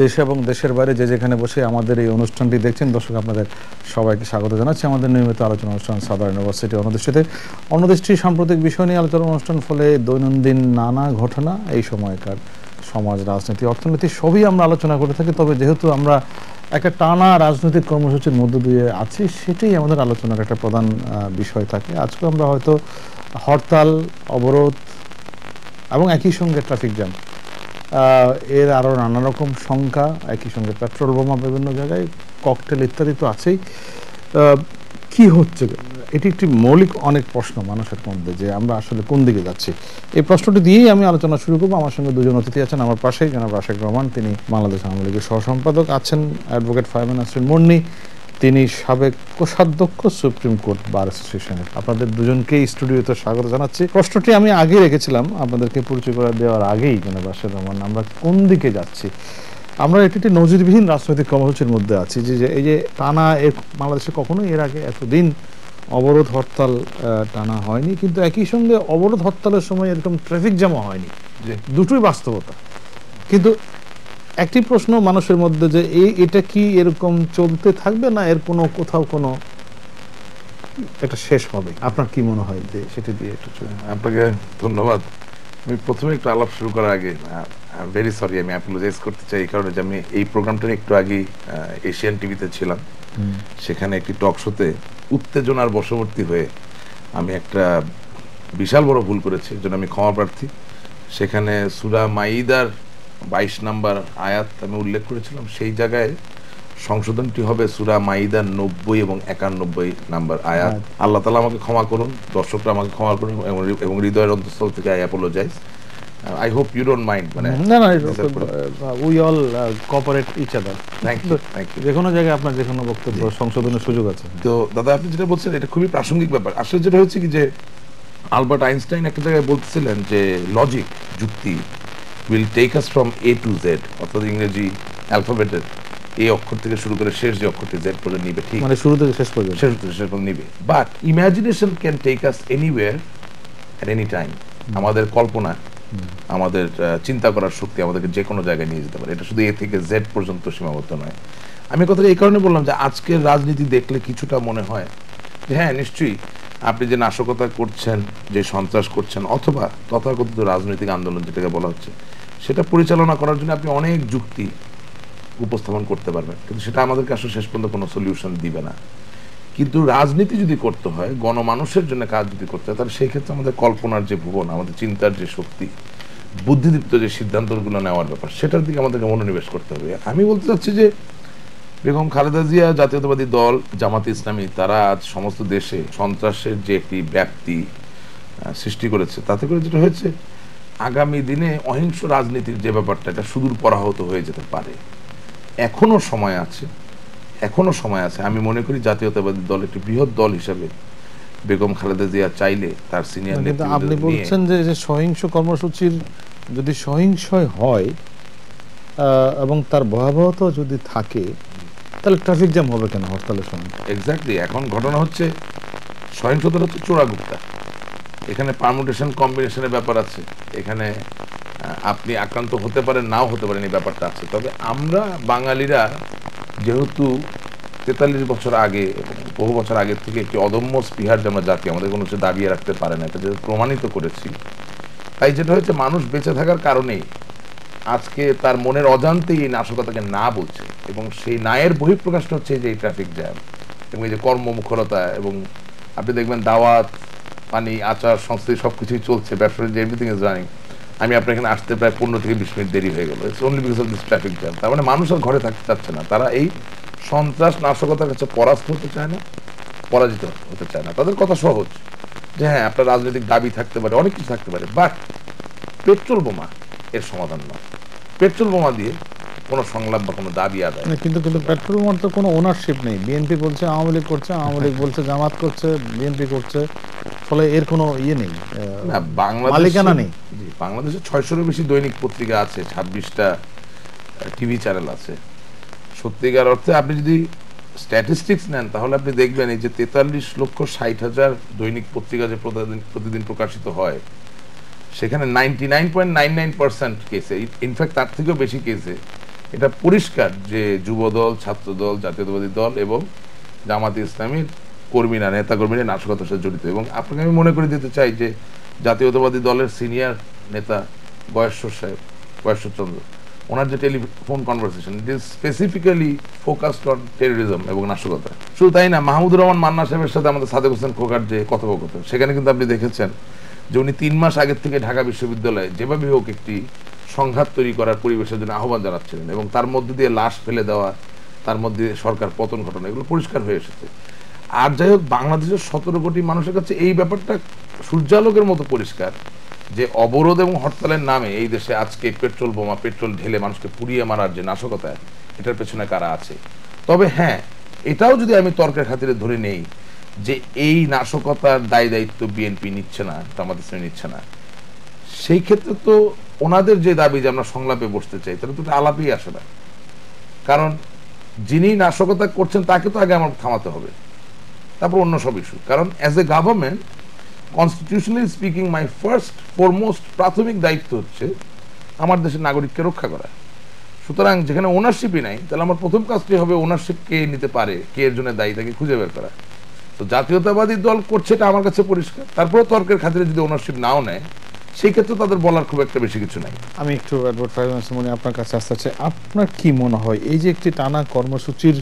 দেশ এবং দেশের বাইরে যে যেখানে বসে আমাদের এই অনুষ্ঠানটি দেখছেন, দর্শক আপনাদের সবাইকে স্বাগত জানাচ্ছি আমাদের নিয়মিত আলোচনা অনুষ্ঠান সাদার্ন ইউনিভার্সিটি অন্যদৃষ্টিতে। অন্যদৃষ্টি সাম্প্রতিক বিষয় নিয়ে আলোচনা অনুষ্ঠান, ফলে দৈনন্দিন নানা ঘটনা, এই সময়কার সমাজ, রাজনীতি, অর্থনীতি সবই আমরা আলোচনা করে থাকি। তবে যেহেতু আমরা একটা টানা রাজনৈতিক কর্মসূচির মধ্য দিয়ে আছি, সেটাই আমাদের আলোচনার একটা প্রধান বিষয় থাকে। আজকে আমরা হয়তো হরতাল, অবরোধ এবং একই সঙ্গে ট্রাফিক জ্যাম, এর আরও নানা রকম সংখ্যা, একই সঙ্গে পেট্রোল বোমা বিভিন্ন জায়গায়, ককটেল ইত্যাদি তো আছেই। কি হচ্ছে, এটি একটি মৌলিক অনেক প্রশ্ন মানুষের মধ্যে, যে আমরা আসলে কোন দিকে যাচ্ছি। এই প্রশ্নটি দিয়েই আমি আলোচনা শুরু করবো। আমার সঙ্গে দুজন অতিথি আছেন আমার পাশেই, জনাব রাশেক রহমান, তিনি বাংলাদেশ আওয়ামী লীগের সহসম্পাদক। আছেন অ্যাডভোকেট ফারহানা নাসরিন মুন্নী, তিনি সাবেক কোষাধ্যক্ষ সুপ্রিম কোর্ট বার অ্যাসোসিয়েশনের। আপনাদের দুজনকেই স্টুডিওতে স্বাগত জানাচ্ছি। প্রশ্নটি আমি আগে রেখেছিলাম আপনাদেরকে পরিচয় করে দেওয়ার আগেই, জনাব রাশেক রহমান, আমরা কোন দিকে যাচ্ছি? আমরা একটি নজিরবিহীন রাজনৈতিক কর্মসূচির মধ্যে আছি, যে এই যে টানা, বাংলাদেশে কখনোই এর আগে এতদিন অবরোধ হরতাল টানা হয়নি, কিন্তু একই সঙ্গে অবরোধ হরতালের সময় এরকম ট্রাফিক জ্যামও হয়নি। দুটোই বাস্তবতা। কিন্তু একটি প্রশ্ন মানুষের মধ্যে, যে এটা কি এরকম চলতে থাকবে, না এর কোনো কোথাও কোনো একটা শেষ হবে? আপনার কি মনে হয় যে সেটা দিয়ে একটু চলবে? আপনাকে ধন্যবাদ। আমি প্রথমে একটু আলাপ শুরু করার আগে ভেরি সরি, আমি অ্যাপোলোজাইজ করতে চাই এই কারণে যে আমি এই প্রোগ্রামটার একটু আগে এশিয়ান টিভিতে ছিলাম। সেখানে একটি টক শোতে উত্তেজনার বশবর্তী হয়ে আমি একটা বিশাল বড় ভুল করেছি, এর জন্য আমি ক্ষমা প্রার্থী। সেখানে সূরা মাইদার 22 নম্বর আয়াত আমি উল্লেখ করেছিলাম, সেই জায়গায় সংশোধনটি হবে সূরা মাইদার 90 এবং 91 নম্বর আয়াত। আল্লাহ তাআলা আমাকে ক্ষমা করুন, দর্শকরা আমাকে ক্ষমা করুন, এবং হৃদয়ের অন্তঃস্থল থেকে I apologize. I hope you don't mind. না, we all cooperate each other. Thank you. যে কোনো জায়গায় আপনার যে কোনো বক্তব্য সংশোধনের সুযোগ আছে। তো দাদা, আপনি যেটা বলছেন এটা খুবই প্রাসঙ্গিক ব্যাপার। আসলে যেটা হচ্ছে কি, যে আলবার্ট আইনস্টাইন একটা জায়গায় বলতেছিলেন যে লজিক, যুক্তি will take us from A to Z, অর্থাৎ ইংরেজি অ্যালফাবেটের এই অক্ষর থেকে শুরু করে শেষ যে অক্ষরটি জেড পর্যন্ত নিবে, ঠিক মানে শুরু থেকে শেষ পর্যন্ত, শেষ থেকে শেষ পর্যন্ত নিবে। But imagination can take us anywhere at any time. আমাদের কল্পনা, আমাদের চিন্তা করার শক্তি আমাদেরকে যে কোনো জায়গায় নিয়ে যেতে পারে। এটা শুধু এ থেকে জেড পর্যন্ত সীমাবদ্ধ নয়। আমি কথাটা এই কারণে বললাম যে আজকের রাজনীতি দেখলে কিছুটা মনে হয় যে হ্যাঁ, নিশ্চয়ই আপনি যে নাশকতা করছেন, যে সন্ত্রাস করছেন, অথবা তথাকথিত রাজনৈতিক আন্দোলন যেটাকে বলা হচ্ছে, সেটা পরিচালনা করার জন্য আপনি অনেক যুক্তি উপস্থাপন করতে পারবেন, কিন্তু সেটা আমাদেরকে আসলে শেষ পর্যন্ত কোনো সলিউশন দিবে না। কিন্তু রাজনীতি যদি করতে হয়, গণমানুষের জন্য কাজ যদি করতে হয়, তাহলে সেই ক্ষেত্রে আমাদের কল্পনার যে ভুবন, আমাদের চিন্তার যে শক্তি, বুদ্ধিদীপ্ত যে সিদ্ধান্তগুলো নেওয়ার ব্যাপার, সেটার দিকে আমাদেরকে মনোনিবেশ করতে হবে। আমি বলতে চাচ্ছি যে বেগম খালেদা জিয়া, জাতীয়তাবাদী দল জামাতে ইসলামী, তারা আজ সমস্ত দেশে সন্ত্রাসের যে একটি ব্যাপ্তি সৃষ্টি করেছে, তাতে করে যেটা হয়েছে, আগামী দিনে অহিংস রাজনীতির যে ব্যাপারটা, এটা সুদূর পরাহত হয়ে যেতে পারে। এখনো সময় আছে, এখনো সময় আছে। আমি মনে করি জাতীয়তাবাদী দল একটি বৃহৎ দল হিসাবে বেগম খালেদা জিয়া চাইলে তার সিনিয়র নেতৃত্ব। কিন্তু আপনি বলছেন যে সহিংস কর্মসূচির যদি সহিংস হয় এবং তার ভয়াবহতা যদি থাকে, তাহলে ট্রাফিক জ্যাম হবে কেন হরতালের সময়? এক্স্যাক্টলি। এখন ঘটনা হচ্ছে, সহিংসতাটা হচ্ছে চোরাগুপ্তা। এখানে পারমুটেশন কম্বিনেশনের ব্যাপার আছে, এখানে আপনি আক্রান্ত হতে পারেন, নাও হতে পারেন, এই ব্যাপারটা আছে। তবে আমরা বাঙালিরা যেহেতু 43 বছর আগে, বহু বছর আগের থেকে একটি অদম্য স্পৃহার যে আমরা জাতি, আমাদের কোনো কিছু দাবিয়ে রাখতে পারে না, এটা যেহেতু প্রমাণিত করেছি, তাই যেটা হচ্ছে, মানুষ বেঁচে থাকার কারণেই আজকে তার মনের অজান্তেই এই নাশকতাকে না বলছে, এবং সেই নায়ের বহিঃপ্রকাশটা হচ্ছে যে এই ট্রাফিক জ্যাম এবং এই যে কর্মমুখরতা। এবং আপনি দেখবেন দাওয়াত, পানি, আচার, সংস্কৃতি সবকিছুই চলছে, ব্যবসা, এভরিথিং ইজ রানিং। আমি আপনার এখানে আসতে প্রায় 15 থেকে 20 মিনিট দেরি হয়ে গেল, it's only because of this traffic jam. তার মানে মানুষ আর ঘরে থাকতে চাচ্ছে না, তারা এই সন্ত্রাস নাশকতার কাছে পরাস্ত হতে চায় না, পরাজিত হতে চায় না। তাদের কথা সহজ, যে হ্যাঁ, আপনার রাজনৈতিক দাবি থাকতে পারে, অনেক কিছু থাকতে পারে, বাট পেট্রোল বোমা এর সমাধান নয়। পেট্রোল বোমা দিয়ে কোনো সংলাপ বা কোনো দাবি আদায়। কিন্তু পেট্রোল বোমার তো কোনো ওনারশিপ নেই। বিএনপি বলছে আওয়ামী লীগ করছে, আওয়ামী লীগ বলছে জামাত করছে, বিএনপি করছে, ফলে এর কোনো ইয়ে নেই, মালিকানা নেই। বাংলাদেশে 600-এরও বেশি দৈনিক পত্রিকা আছে, 26টা টিভি চ্যানেল আছে। সত্যিকার অর্থে আপনি যদি স্ট্যাটিস্টিক্স নেন, তাহলে আপনি দেখবেন এই যে 43,60,000 দৈনিক পত্রিকা যে প্রতিদিন প্রকাশিত হয়, সেখানে 99.99% কেসে, ইনফ্যাক্ট তার থেকেও বেশি কেসে এটা পরিষ্কার যে যুবদল, ছাত্রদল, জাতীয়তাবাদী দল এবং জামাতে ইসলামীর কর্মীরা, নেতা কর্মীরা নাশকতার সাথে জড়িত। এবং আপনাকে আমি মনে করে দিতে চাই যে জাতীয়তাবাদী দলের সিনিয়র নেতা গয়েশ্বর সাহেব, গয়েশ্বর চন্দ্র, ওনার যে telephone conversation, it is specifically focused on terrorism এবং নাশকতা। শুধু তাই না, মাহমুদুর রহমান মান্না সাহেবের সাথে আমাদের সাদেক হোসেন খোকার যে কথোপকথন, সেখানে কিন্তু আপনি দেখেছেন যে উনি 3 মাস আগের থেকে ঢাকা বিশ্ববিদ্যালয়ে যেভাবে হোক একটি সংঘাত তৈরি করার পরিবেশের জন্য আহ্বান জানাচ্ছিলেন, এবং তার মধ্যে দিয়ে লাশ ফেলে দেওয়া, তার মধ্যে সরকার পতন ঘটনা, এগুলো পরিষ্কার হয়ে এসেছে। আর যাই হোক, বাংলাদেশের 17 কোটি মানুষের কাছে এই ব্যাপারটা সূর্যালোকের মতো পরিষ্কার যে অবরোধ এবং হরতালের নামে এই দেশে আজকে পেট্রোল বোমা, পেট্রোল ঢেলে মানুষকে পুড়িয়ে মারার যে নাশকতা, এটার পেছনে কারা আছে। তবে হ্যাঁ, এটাও যদি আমি তর্কের খাতিরে ধরে নেই যে এই নাশকতার দায় দায়িত্ব বিএনপি নিচ্ছে না, জামাত ইসলামী নিচ্ছে না, সেই ক্ষেত্রে তো ওনাদের যে দাবি যে আমরা সংলাপে বসতে চাই, তাহলে তো আলাপেই আসে না। কারণ যিনি নাশকতা করছেন তাকে তো আগে আমার থামাতে হবে, তারপর অন্য সব ইস্যু। কারণ as a government, constitutionally speaking, my first foremost প্রাথমিক দায়িত্ব হচ্ছে আমার দেশের নাগরিককে রক্ষা করা। সুতরাং যেখানে ওনারশিপই নাই, তাহলে আমার প্রথম কাজটি হবে ওনারশিপ কে নিতে পারে, কে এর জন্য দায়ী, তাকে খুঁজে বের করা। তো জাতীয়তাবাদী দল করছে, এটা আমার কাছে পরিষ্কার। তারপরে তর্কের খাতিরে যদি ওনারশিপ নাও নেয়, সেই ক্ষেত্রে তাদের বলার খুব একটা বেশি কিছু নাই। আমি একটু মনে আপনার কাছে আসতে চাই, আপনার কি মনে হয় এই যে একটি টানা কর্মসূচির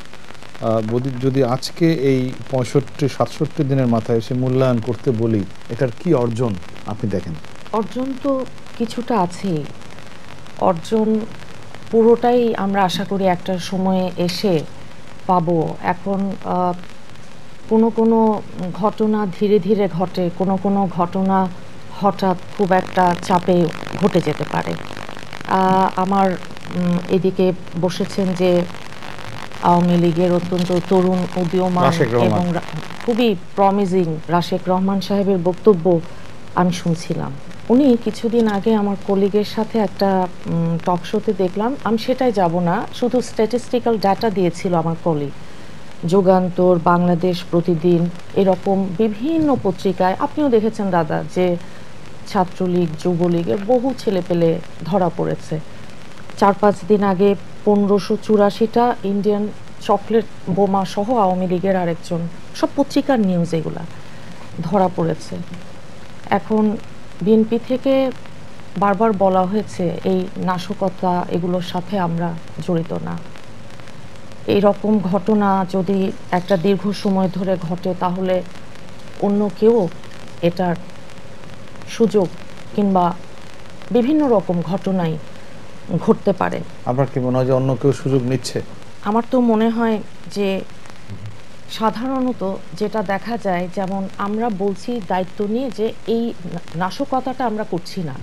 যদি আজকে এই 65-67 দিনের মাথায় এসে মূল্যায়ন করতে বলি, এটার কি অর্জন আপনি দেখেন? অর্জন তো কিছুটা আছেই। অর্জন পুরোটাই আমরা আশা করি একটা সময়ে এসে পাবো। এখন কোনো কোনো ঘটনা ধীরে ধীরে ঘটে, কোনো কোনো ঘটনা হঠাৎ খুব একটা চাপে ঘটে যেতে পারে। আমার এদিকে বসেছেন যে আওয়ামী লীগের অত্যন্ত তরুণ, উদীয়মান এবং খুবই প্রমিজিং রাশেক রহমান সাহেবের বক্তব্য আমি শুনছিলাম। উনি কিছুদিন আগে আমার কলিগের সাথে একটা টক শোতে দেখলাম, আমি সেটাই যাব না, শুধু স্ট্যাটিস্টিক্যাল ডাটা দিয়েছিল আমার কলিগ। যুগান্তর, বাংলাদেশ প্রতিদিন, এরকম বিভিন্ন পত্রিকায় আপনিও দেখেছেন দাদা যে ছাত্রলীগ, যুবলীগের বহু ছেলেপেলে ধরা পড়েছে। 4-5 দিন আগে 1584টা ইন্ডিয়ান চকলেট বোমা সহ আওয়ামী লীগের আরেকজন, সব পত্রিকার নিউজ এগুলা ধরা পড়েছে। এখন বিএনপি থেকে বারবার বলা হয়েছে এই নাশকতা এগুলোর সাথে আমরা জড়িত না। এই রকম ঘটনা যদি একটা দীর্ঘ সময় ধরে ঘটে, তাহলে অন্য কেউ এটার সুযোগ কিংবা বিভিন্ন রকম ঘটনাই ঘটতে পারে। আপনার কি মনে হয় যে অন্য কেউ সুযোগ নিচ্ছে? আমার তো মনে হয় যে সাধারণত যেটা দেখা যায়, যেমন আমরা বলছি দায়িত্ব নিয়ে যে এই নাশকতাটা আমরা করছি না,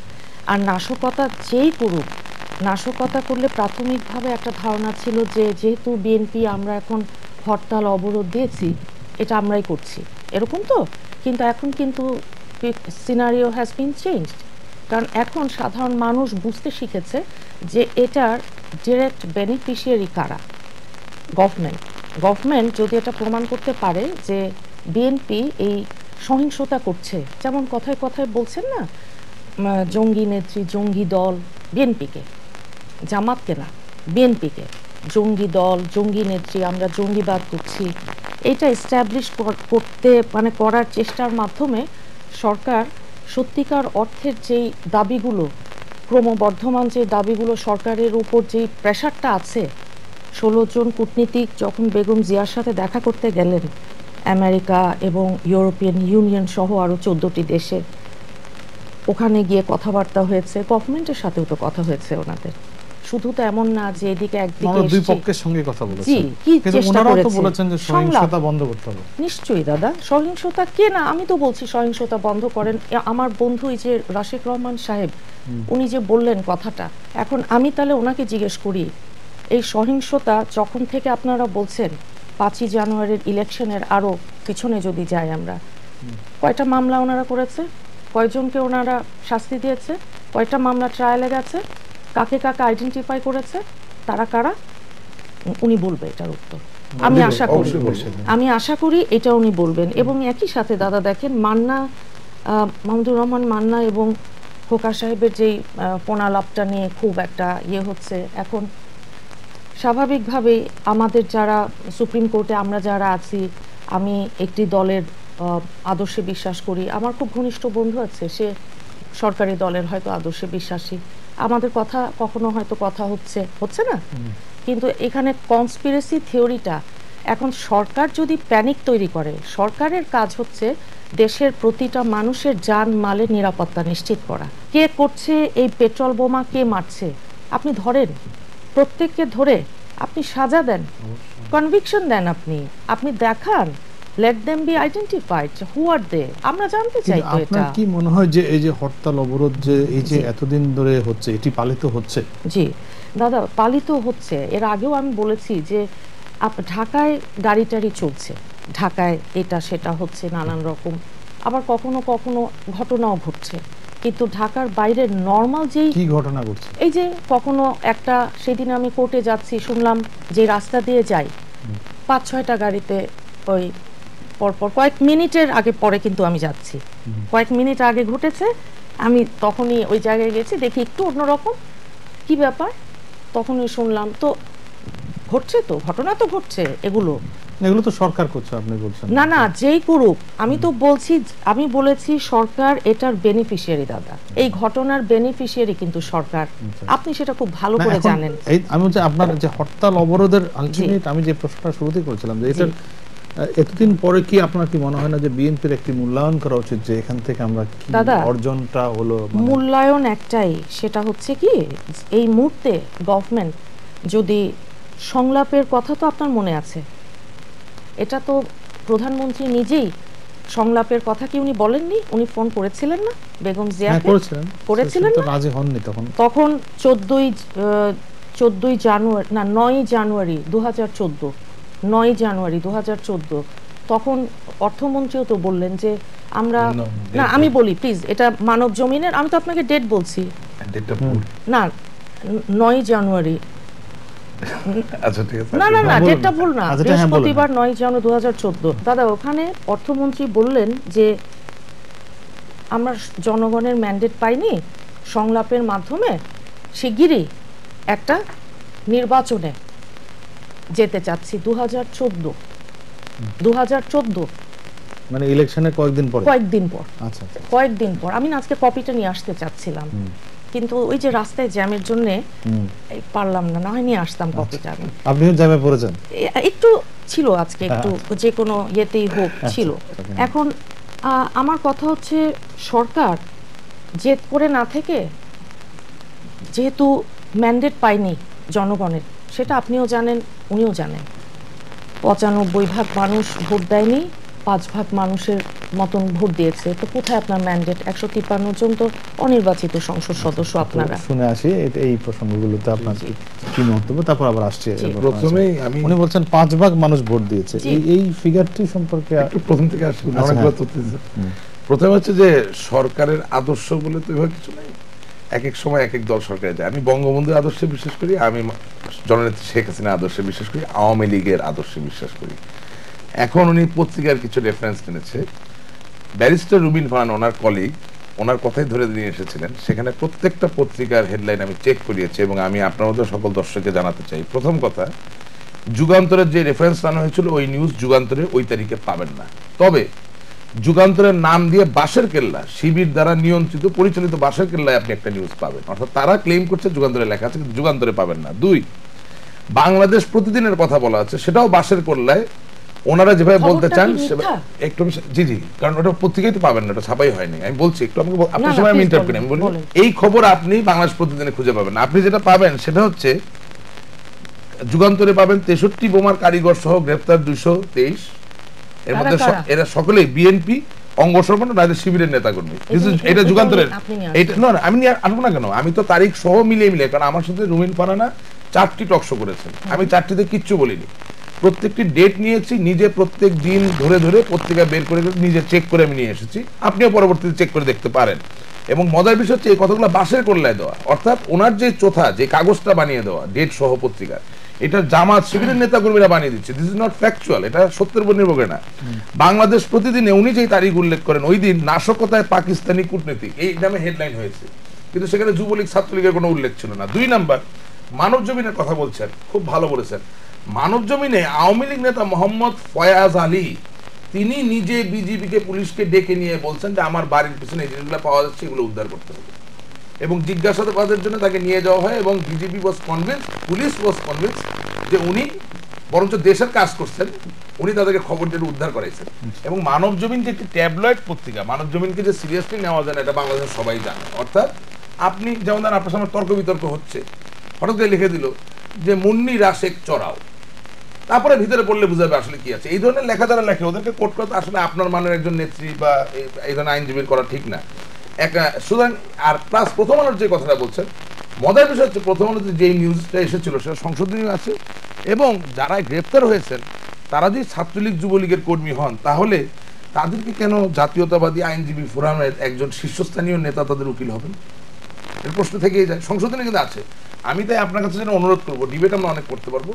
আর নাশকতা যেই করুক, নাশকতা করলে প্রাথমিকভাবে একটা ধারণা ছিল যে যেহেতু বিএনপি আমরা এখন হরতাল অবরোধ দিয়েছি, এটা আমরাই করছি, এরকম তো। কিন্তু এখন কিন্তু সিনারিও হ্যাজ বিন চেঞ্জড। কারণ এখন সাধারণ মানুষ বুঝতে শিখেছে যে এটার ডিরেক্ট বেনিফিশিয়ারি কারা। গভর্নমেন্ট যদি এটা প্রমাণ করতে পারে যে বিএনপি এই সহিংসতা করছে, যেমন কথায় কথায় বলছেন না জঙ্গি নেত্রী, জঙ্গি দল, বিএনপিকে, জামাতকে না, বিএনপিকে জঙ্গি দল, জঙ্গি নেত্রী, আমরা জঙ্গিবাদ করছি, এটা এস্টাবলিশ করতে করার চেষ্টার মাধ্যমে সরকার সত্যিকার অর্থের যেই দাবিগুলো, ক্রমবর্ধমান যে দাবিগুলো, সরকারের উপর যেই প্রেশারটা আছে, 16 জন কূটনীতিক যখন বেগম জিয়ার সাথে দেখা করতে গেলেন আমেরিকা এবং ইউরোপিয়ান ইউনিয়ন সহ আরও 14টি দেশে, ওখানে গিয়ে কথাবার্তা হয়েছে, গভর্নমেন্টের সাথেও তো কথা হয়েছে ওনাদের। শুধু তো এমন না যে এদিকে একদিকে দুই পক্ষের সঙ্গে কথা বলেছেন, জি, কি চেষ্টা করেছে বলেছেন যে সহিংসতা বন্ধ করতে হবে। নিশ্চয়ই দাদা, সহিংসতা কে না, আমি তো বলছি সহিংসতা বন্ধ করেন। আমার বন্ধু এই যে রাশেক রহমান সাহেব, উনি যে বললেন কথাটা, এখন আমি তাহলে ওনাকে জিজ্ঞেস করি, এই সহিংসতা যখন থেকে আপনারা বলছেন 5ই জানুয়ারির ইলেকশনের আরো পিছনে যদি যাই আমরা, কয়টা মামলা ওনারা করেছে, কয়জনকে ওনারা শাস্তি দিয়েছে, কয়টা মামলা ট্রায়ালে গেছে, কাকে কাকে আইডেন্টিফাই করেছে, তারা কারা, উনি বলবে এটার উত্তর। আমি আশা করি এটা উনি বলবেন। এবং একই সাথে দাদা দেখেন, মাহমুদুর রহমান মান্না এবং খোকা সাহেবের যেই ফোনালাপটা নিয়ে খুব একটা ইয়ে হচ্ছে, এখন স্বাভাবিকভাবেই আমাদের যারা সুপ্রিম কোর্টে আমরা যারা আছি, আমি একটি দলের আদর্শে বিশ্বাস করি। আমার খুব ঘনিষ্ঠ বন্ধু আছে, সে সরকারি দলের হয়তো আদর্শে বিশ্বাসী। আমাদের কথা কখনো হয়তো কথা হচ্ছে না, কিন্তু এখানে কনস্পিরেসি থিওরিটা, এখন সরকার যদি প্যানিক তৈরি করে, সরকারের কাজ হচ্ছে দেশের প্রতিটা মানুষের জান মালের নিরাপত্তা নিশ্চিত করা। কে করছে এই পেট্রোল বোমা, কে মারছে, আপনি ধরেন, প্রত্যেককে ধরে আপনি সাজা দেন, কনভিকশন দেন, আপনি দেখান, লেট দেম বি আইডেন্টিফাইড হু আর দে। আমরা জানতে চাই তো এটা। আপনার কি মনে হয় যে এই যে হরতাল অবরোধ যে এই যে এতদিন ধরে হচ্ছে, এটি পালিত হচ্ছে? জি দাদা, পালিত হচ্ছে। এর আগেও আমি বলেছি যে ঢাকায় গাড়ি টাড়ি চলছে, ঢাকায় এটা সেটা হচ্ছে নানান রকম, আবার কখনো কখনো ঘটনাও ঘটছে, কিন্তু ঢাকার বাইরের নর্মাল যেই কি ঘটনা ঘটছে, এই যে কখনো একটা, সেদিন আমি কোর্টে যাচ্ছি, শুনলাম যে রাস্তা দিয়ে যাই 5-6টা গাড়িতে ওই পরপর কয়েক মিনিটের আগে পরে, কিন্তু আমি যাচ্ছি, কয়েক মিনিট আগে ঘটেছে, আমি তখনই ওই জায়গায় গেছি, দেখি একটু অন্যরকম, কি ব্যাপার, তখনই শুনলাম। তো ঘটছে, তো ঘটনা তো ঘটছে, এগুলো তো সরকার করছে আপনি বলছেন? না, যেই করুক, আমি তো বলছি, আমি বলেছি সরকার এটার বেনিফিশিয়ারি দাদা, এই ঘটনার বেনিফিশিয়ারি কিন্তু সরকার, আপনি সেটা খুব ভালো করে জানেন। আমি বলছি আপনার যে হরতাল অবরোধের আলটিমেট, আমি যে প্রশ্নটা শুরুতেই করেছিলাম যে এটা এতদিন পরে কি আপনার কি মনে হয় না যে বিএনপির একটি মূল্যায়ন করা উচিত যে এখান থেকে আমরা কি অর্জনটা হলো? মূল্যায়ন একটাই, সেটা হচ্ছে কি, এই মুহূর্তে গভর্নমেন্ট যদি সংলাপের কথা, তো আপনার মনে আছে, এটা তো প্রধানমন্ত্রী নিজেই সংলাপের কথা কি উনি বলেননি? উনি ফোন করেছিলেন না বেগম জিয়াকে? করেছিলেন না? রাজি হননি তখন 14 জানুয়ারি না 9 জানুয়ারি 2014, 9 জানুয়ারি 2014, তখন অর্থমন্ত্রীও তো বললেন যে আমরা না, আমি বলি প্লিজ, এটা মানব জমিনের, আমি তো আপনাকে ডেট বলছি না, 9 জানুয়ারি, আচ্ছা ঠিক আছে, না ডেটটা ভুল না, বৃহস্পতিবার 9 জানুয়ারি 2014। দাদা, ওখানে অর্থমন্ত্রী বললেন যে আমরা জনগণের ম্যান্ডেট পাইনি, সংলাপের মাধ্যমে শিগগিরই একটা নির্বাচনে যেতে চাচ্ছি 2014, মানে ইলেকশনের কয়েকদিন পর। আচ্ছা, কয়েকদিন পর। আমি আজকে কপিটা নিয়ে আসতে চাচ্ছিলাম, কিন্তু ওই যে রাস্তায় জ্যামের জন্য পারলাম না, না হয় নিয়ে আসতাম কপিটা। আপনিও জ্যামে পড়েছেন? একটু ছিল আজকে, একটু যে কোনো ইয়েতেই হোক ছিল। এখন আমার কথা হচ্ছে, সরকার জেদ করে না থেকে, যেহেতু ম্যান্ডেট পায়নি জনগণের, সেটা আপনিও জানেন, উনিও জানেন, 95% মানুষ ভোট দেয়নি, 5% মানুষের মতন ভোট দিয়েছে, তো কোথায় আপনার ম্যান্ডেট? 153 জন তো অনির্বাচিত সংসদ সদস্য আপনারা। শুনে আসি এই প্রসঙ্গগুলোতে আপনার কি মন্তব্য, তারপর আবার আসছে। প্রথমেই উনি বলছেন 5% মানুষ ভোট দিয়েছে, এই ফিগারটি সম্পর্কে প্রথম থেকে আসি। প্রথমে হচ্ছে যে সরকারের আদর্শ বলে তো এভাবে কিছু নাই, এক এক সময় এক এক দল সরকারে যায়। আমি বঙ্গবন্ধুর আদর্শে বিশ্বাস করি, আমি জননেত্রী শেখ হাসিনার আদর্শে বিশ্বাস করি, আওয়ামী লীগের আদর্শে বিশ্বাস করি। এখন উনি পত্রিকার কিছু রেফারেন্স এনেছে, ব্যারিস্টার রুবিন ফারহান ওনার কলিগ, ওনার কথাই ধরে নিয়ে এসেছিলেন, সেখানে প্রত্যেকটা পত্রিকার হেডলাইন আমি চেক করিয়েছি এবং আমি আপনার মধ্যে সকল দর্শককে জানাতে চাই। প্রথম কথা, যুগান্তরের যে রেফারেন্স আনা হয়েছিল ওই নিউজ যুগান্তরে ওই তারিখে পাবেন না। তবে যুগান্তরের নাম দিয়ে বাঁশের কেল্লা, শিবির দ্বারা নিয়ন্ত্রিত পরিচালিত বাঁশের কেল্লায় আপনি একটা নিউজ পাবেন, অর্থাৎ তারা ক্লেম করছে যুগান্তরে লেখা আছে, কিন্তু যুগান্তরে পাবেন না। 2, বাংলাদেশ প্রতিদিনের কথা বলা আছে, সেটাও বাঁশের কেল্লায় ওনারা যেভাবে বলতে চান একটু, জি, কারণ ওটা পত্রিকায় তো পাবেন না, ওটা ছাপাই হয়নি। আমি বলছি একটু, আমাকে আপনার সময় আমি ইন্টারভিউ করি, আমি বলি এই খবর আপনি বাংলাদেশ প্রতিদিনে খুঁজে পাবেন না। আপনি যেটা পাবেন সেটা হচ্ছে যুগান্তরে পাবেন 63 বোমার কারিগর সহ গ্রেফতার 223, এর মধ্যে এরা সকলেই বিএনপি অঙ্গ সংগঠন, রাজ্য শিবিরের নেতাকর্মী। এটা যুগান্তরের, এটা না, আমি আনবো না কেন, আমি তো তারিখ সহ মিলিয়ে, কারণ আমার সাথে রুমিন ফারহানা 4টি টক শো করেছেন, আমি 4টিতে কিচ্ছু বলিনি, প্রত্যেকটি ডেট নিয়েছি নিজে, প্রত্যেক দিন ধরে ধরে পত্রিকা বের করে নিজে চেক করে আমি নিয়ে এসেছি, আপনিও পরবর্তীতে চেক করে দেখতে পারেন। এবং মজার বিষয় হচ্ছে এই কথাগুলো বাঁশের কল্যায় দেওয়া, অর্থাৎ ওনার যে চোথা, যে কাগজটা বানিয়ে দেওয়া ডেট সহ পত্রিকার, এটা জামাত শিবিরের নেতাকর্মীরা বানিয়ে দিচ্ছে। দিস ইজ নট ফ্যাকচুয়াল, এটা সত্যের উপর নির্ভর করে না। বাংলাদেশ প্রতিদিনে উনি যেই তারিখ উল্লেখ করেন, ওই দিন নাশকতায় পাকিস্তানি কূটনীতিক এই নামে হেডলাইন হয়েছে, কিন্তু সেখানে যুবলীগ ছাত্রলীগের কোনো উল্লেখ ছিল না। 2 নাম্বার, মানব জমিনের কথা বলছেন, খুব ভালো বলেছেন। মানব জমিনে আওয়ামী লীগ নেতা মোহাম্মদ ফয়াজ আলী তিনি নিজে বিজিবিকে পুলিশকে ডেকে নিয়ে বলছেন যে আমার বাড়ির পিছনে এই জিনিসগুলো পাওয়া যাচ্ছে, এগুলো উদ্ধার করতে হবে, এবং জিজ্ঞাসাবাদের জন্য তাকে নিয়ে যাওয়া হয়, এবং BGB was convince, police was convince যে উনি বরঞ্চ দেশের কাজ করছেন, উনি তাদেরকে খবর দিয়ে উদ্ধার করাইছেন। এবং মানব জমিন যে একটি ট্যাবলয়েড পত্রিকা, মানব জমিনকে যে সিরিয়াসলি নেওয়া যায় না এটা বাংলাদেশের সবাই জানে। অর্থাৎ আপনি যেমন ধরেন আপনার সামনে তর্ক বিতর্ক হচ্ছে, হঠাৎ করে লিখে দিল যে মুন্নি রাশেক চড়াও, তারপরে ভিতরে পড়লে বুঝাবে আসলে কি আছে। এই ধরনের লেখা যারা লেখে ওদেরকে কোট করতে আসলে আপনার মানের একজন নেত্রী বা এই ধরনের আইনজীবীর করা ঠিক না। একটা সুতরাং আর প্লাস প্রথম আলোর যে কথাটা বলছেন, মজার বিষয় হচ্ছে প্রথম আলোতে যে নিউজটা এসেছিল সেটা সংশোধনীয় আছে, এবং যারা গ্রেপ্তার হয়েছেন তারা যদি ছাত্রলীগ যুবলীগের কর্মী হন তাহলে তাদেরকে কেন জাতীয়তাবাদী আইনজীবী ফোরামের একজন শীর্ষস্থানীয় নেতা তাদের উকিল হবেন, এর প্রশ্ন থেকেই যায়। সংশোধনী কিন্তু আছে। আমি তাই আপনার কাছে যেন অনুরোধ করবো, ডিবেট আমরা অনেক করতে পারবো,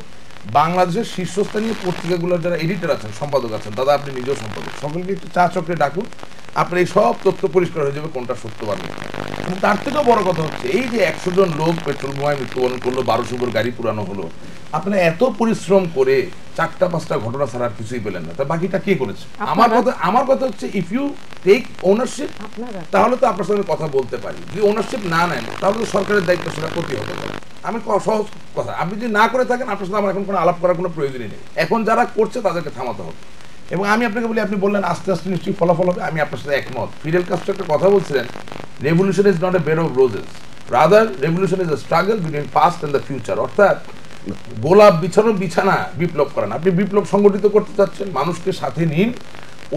বাংলাদেশের শীর্ষস্থানীয় পত্রিকাগুলোর যারা এডিটর আছেন, সম্পাদক আছেন, দাদা আপনি নিজেও সম্পাদক, সকলকে একটু চা চক্রে ডাকুন, আপনার এই সব তথ্য পরিষ্কার হয়ে যাবে কোনটা সত্য বা মিথ্যা। তার থেকেও বড় কথা হচ্ছে এই যে 100 জন লোক পেট্রোল বোমায় মৃত্যুবরণ করলো, 1200 উপর গাড়ি পুরানো হলো, আপনারা এত পরিশ্রম করে 4-5টা ঘটনা ছাড়া আর কিছুই পেলেন না, তা বাকিটা কে করেছে? আমার কথা হচ্ছে ইফ ইউ টেক ওনারশিপ তাহলে তো আপনার সঙ্গে কথা বলতে পারি, যদি ওনারশিপ না নেন তাহলে তো সরকারের দায়িত্ব সেটা করতে হবে। আমি সহজ কথা, আপনি যদি না করে থাকেন আপনার সাথে আমার এখন কোনো আলাপ করার কোনো প্রয়োজনই নেই। এখন যারা করছে তাদেরকে থামাতে হবে। এবং আমি আপনাকে বলি, আপনি বললেন আস্তে আস্তে নিশ্চয়ই ফলাফল হবে, আমি আপনার সাথে একমত। ফিডেল কাস্ট্রো একটা কথা বলছিলেন, revolution is not a bed of roses, rather revolution is a struggle between past and the future. অর্থাৎ গোলাপ বিছানো বিছানা বিপ্লব করেন, আপনি বিপ্লব সংগঠিত করতে চাচ্ছেন, মানুষকে সাথে নিন।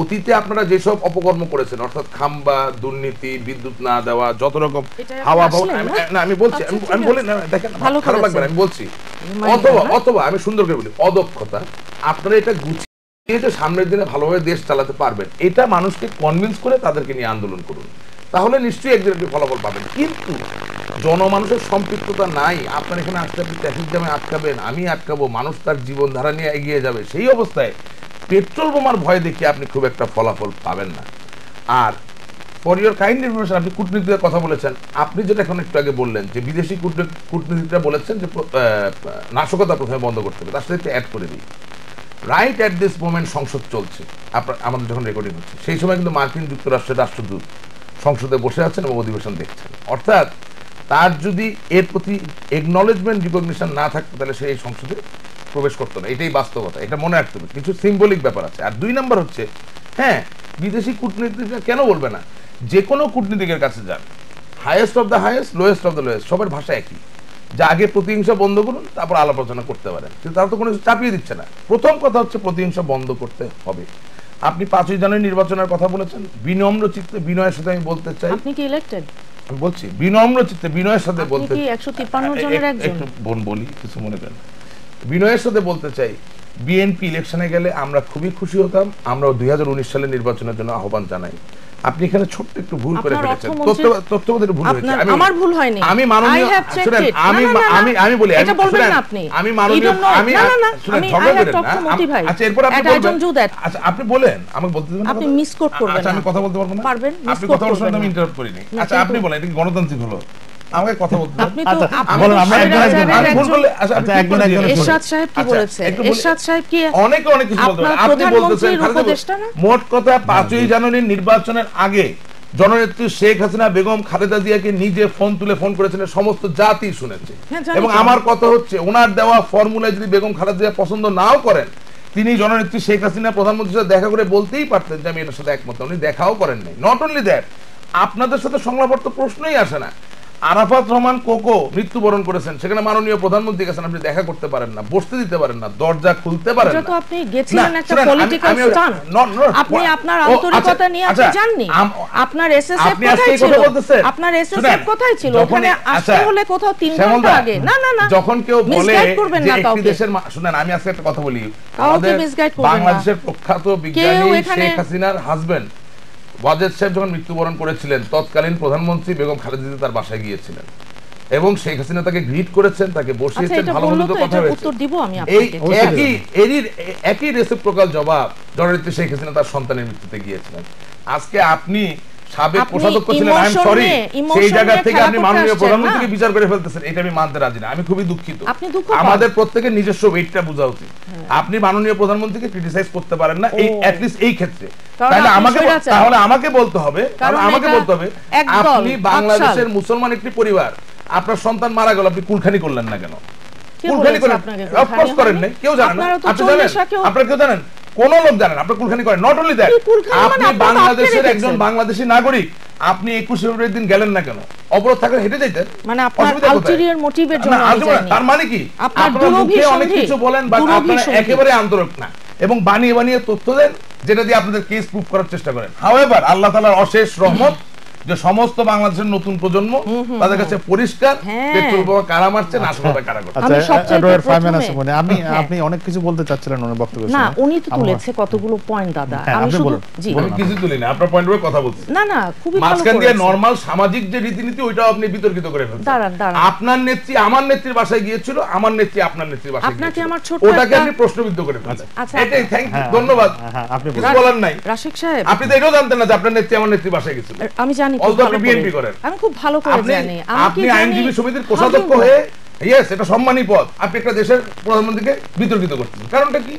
অতীতে আপনারা যেসব অপকর্ম করেছেন, অর্থাৎ খাম্বা, দুর্নীতি, বিদ্যুৎ না দেওয়া, যত রকম হাওয়া না, আমি বলছি, আমি বলি না, দেখেন খারাপ লাগবে না, আমি বলছি, অথবা আমি সুন্দর করে বলি অদক্ষতা, আপনারা এটা গুছিয়ে সামনের দিনে ভালোভাবে দেশ চালাতে পারবেন, এটা মানুষকে কনভিন্স করে তাদেরকে নিয়ে আন্দোলন করুন, তাহলে নিশ্চয়ই একদিন একটি ফলাফল পাবেন। কিন্তু জনমানুষের সম্পৃক্ততা নাই, আপনার এখানে আসতে আপনি ট্রাফিক জ্যামে আটকাবেন, আমি আটকাবো, মানুষ তার জীবনধারা নিয়ে এগিয়ে যাবে, সেই অবস্থায় পেট্রোল বোমার ভয় দেখিয়ে আপনি খুব একটা ফলাফল পাবেন না। আর ফর ইউর কাইন্ড ইনফরমেশন, আপনি কূটনীতির কথা বলেছেন, আপনি যেটা এখন একটু আগে বললেন যে বিদেশি কূটনীতিকরা বলেছেন যে নাশকতা প্রথমে বন্ধ করতে হবে, তার সাথে একটু অ্যাড করে দিই, রাইট অ্যাট দিস মোমেন্ট সংসদ চলছে, আপনার আমাদের যখন রেকর্ডিং হচ্ছে সেই সময় কিন্তু মার্কিন যুক্তরাষ্ট্রের রাষ্ট্রদূত সংসদে বসে আছেন এবং অধিবেশন দেখছেন। অর্থাৎ তার যদি এর প্রতি একনলেজমেন্ট রিকগনিশন না থাকতো তাহলে সে এই সংসদে প্রবেশ করতো না, এটাই বাস্তবতা, এটা মনে রাখতে হবে, কিছু সিম্বলিক ব্যাপার আছে। আর 2 নম্বর হচ্ছে, হ্যাঁ বিদেশি কূটনীতিকরা কেন বলবে না, যে কোনো কূটনীতিকের কাছে যান, highest of the highest, lowest of the lowest, সবার ভাষা একই, যা আগে প্রতিহিংসা বন্ধ করুন তারপর আলাপ আলোচনা করতে পারেন, কিন্তু তারা তো কোনো কিছু চাপিয়ে দিচ্ছে না। প্রথম কথা হচ্ছে প্রতিহিংসা বন্ধ করতে হবে। আপনি 5ই জানুয়ারি নির্বাচনের কথা বলেছেন, বিনম্র চিত্তে বিনয়ের সাথে আমি বলতে চাই, আপনি কি ইলেক্টেড? আমি বলছি বিনম্র চিত্তে বিনয়ের সাথে বলতে, আপনি কি 153 জনের একজন? একটু বলি, কিছু মনে করেন, বিনয়ের সাথে বলতে চাই, বিএনপি ইলেকশনে গেলে আমরা খুবই খুশি হতাম, আমরা 2019 সালের নির্বাচনের জন্য আহ্বান জানাই। আপনি এখানে ছোট্ট একটু ভুল করে ফেলেছেন, তথ্যবোধের ভুল হয়েছে। আমার ভুল হয়নি, আমি মাননীয়, শুনেন, আমি বলি, এটা বলবেন না আপনি, আমি মাননীয়, আমি শুনেন, ঝগড়া করেন না, আচ্ছা এরপর আপনি বলবেন, আচ্ছা আপনি বলেন, আমাকে বলতে দিবেন, আপনি মিসকোট করবেন, আচ্ছা আমি কথা বলতে পারবো না, পারবেন, আপনি কথা বলছেন, আমি ইন্টারাপ্ট করিনি, আচ্ছা আপনি বলেন, এটা কি গণতান্ত্রিক হলো? আমাকে কথা বলতে আপনি তো বলেন, আমরা আমি ভুল করলে, আচ্ছা একজন এরশাদ সাহেব কি বলেছে, এরশাদ সাহেব কি অনেকে অনেক কিছু বলতে পারে, আপনি বলতেছেন মোট কথা 5ই জানুয়ারির নির্বাচনের আগে জননেত্রী শেখ হাসিনা বেগম খালেদা জিয়াকে নিজে ফোন তুলে ফোন করেছিলেন, সমস্ত জাতি শুনেছে। এবং আমার কথা হচ্ছে ওনার দেওয়া ফর্মুলায় যদি বেগম খালেদা জিয়া পছন্দ নাও করেন, তিনি জননেত্রী শেখ হাসিনা প্রধানমন্ত্রীর সাথে দেখা করে বলতেই পারতেন যে আমি এটার সাথে একমত, উনি দেখাও করেন নাই। নট অনলি দ্যাট, আপনাদের সাথে সংলাপের তো প্রশ্নই আসে না। আরাফাত রহমান কোকো মৃত্যুবরণ করেছেন, সেখানে মাননীয় প্রধানমন্ত্রী গেছেন, আপনি দেখা করতে পারেন না, বসতে দিতে পারেন না, দরজা খুলতে পারেন না। এটা তো আপনি গেছিলেন একটা পলিটিক্যাল স্টান্ট, আপনি আপনার আন্তরিকতা নিয়ে আপনি জাননি, আপনার এসএসএফ কোথায় ছিল, আপনার এসএসএফ কোথায় ছিল, ওখানে আসতে হলে কোথাও 3 ঘন্টা আগে, না না না, যখন কেউ বলে যে একটি দেশের, শুনেন আমি আজকে একটা কথা বলি, আমাদের বাংলাদেশের প্রখ্যাত বিজ্ঞানী শেখ হাসিনার হাজবেন্ড ওয়াজেদ সাহেব যখন মৃত্যুবরণ করেছিলেন, তৎকালীন প্রধানমন্ত্রী বেগম খালেদা জিয়া তার বাসায় গিয়েছিলেন এবং শেখ হাসিনা তাকে গ্রিট করেছেন, তাকে বসিয়েছেন, ভালো মন্দ কথা হয়েছে। একই রেসিপ্রোকাল জবাব জননেত্রী শেখ হাসিনা তার সন্তানের মৃত্যুতে গিয়েছিলেন। আজকে আপনি সাবেক আপনি কোষাধ্যক্ষ ছিলেন, আই এম emotion সরি, নিয়ে- সেই emotion জায়গা নিয়ে থেকে খেলা আপনি করতে মাননীয় আসছেন, প্রধানমন্ত্রীকে না? বিচার করে ফেলতেছেন, এটা আমি মানতে রাজি না। আমি খুবই দুঃখিত। আপনি দুঃখ পান। আমাদের প্রত্যেকের নিজস্ব ওয়েটটা বোঝা উচিত। আপনি মাননীয় প্রধানমন্ত্রীকে ক্রিটিসাইজ করতে পারেন না এই অ্যাট লিস্ট এই ক্ষেত্রে। কারণ তাহলে আপনি আমাকে স্বৈরাচার। তাহলে আমাকে বলতে হবে, কারণ আমাকে এটা বলতে হবে একদল, আপনি বাংলাদেশের বাকশাল। মুসলমান একটি পরিবার, আপনার সন্তান মারা গেল, আপনি কুলখানি করলেন না কেন? কে কুলখানি বলেছে করেন, আপনাকে অফ কোর্স কুলখানি করেন হয়নি? নাই, কেউ জানেন না। আপনারা তো আপনি জানেন, 40 কেউ আপনারা কেউ জানেন, কোন লোক জানেন আপনার কুলখানি করেন? নট অনলি দ্যাট, কি কুলখানি মানে আপনি আপনি তো বাংলাদেশের আটকে একজন রেখেছেন। বাংলাদেশী নাগরিক, আপনি 21 ফেব্রুয়ারির দিন গেলেন না কেন? অবরোধ থাকলে হেঁটে যাইতেন। মানে আপনার অসুবিধা কোথায়? ulterior motive-এর জন্য না, আমি ulterior যাইনি। তার মানে কি? আপনার আপনারা মুখে অনেক দুরভিসন্ধি, কিছু বলেন, বাট আপনারা দুরভিসন্ধি। একেবারে আন্তরিক না এবং বানিয়ে বানিয়ে তথ্য দেন, যেটা দিয়ে আপনাদের কেস প্রুফ করার চেষ্টা করেন। হাউএভার আল্লাহ তাআলার অশেষ রহমত যে সমস্ত বাংলাদেশের নতুন প্রজন্ম তাদের কাছে পরিষ্কার, হ্যাঁ। পেট্রোল বোমা কারা মারছে, নাশকতা কারা করছে। আমি সবচাইতে অ্যাডভোকেট ফারমান প্রথমে- আছে, মানে আপনি অনেক কিছু বলতে চাচ্ছিলেন ওনার বক্তব্যের না, সময়। উনি তো তুলেছে কতগুলো পয়েন্ট দাদা। হ্যাঁ, আমি আপনি শুধু বলুন। জি আমি কিছু তুলি না, আপনার পয়েন্টের কথা বলছি। না না, খুবই ভালো মাঝখান দিয়ে করেছেন। নরমাল সামাজিক যে রীতিনীতি ওইটাও আপনি বিতর্কিত করে ফেলছেন। দাঁড়ান। আপনার নেত্রী আমার নেত্রীর বাসায় গিয়েছিল, আমার নেত্রী আপনার নেত্রীর বাসায় আপনাকে গিয়েছিল। আমার ছোট্ট ওটাকে একটা- আপনি প্রশ্নবিদ্ধ করে ফেলছেন। আচ্ছা, এটাই, থ্যাংক ইউ, হ্যাঁ, ধন্যবাদ। হ্যাঁ, আপনি কিছু বলুন। বলার নাই। রাশিক সাহেব, আপনি তো এটাও জানতেন না যে আপনার নেত্রী আমার নেত্রীর বাসায় গেছিল। আমি জানি খুব Although ভালো আপনি BNP করে। করেন। আমি খুব ভালো করে আপনি জানি। আমি কি জানি আইনজীবী সমিতির কোষাধ্যক্ষ হয়ে, ইয়েস, এটা সম্মানী পদ, আপনি একটা দেশের প্রধানমন্ত্রীকে বিতর্কিত করতেছেন, কারণটা কি?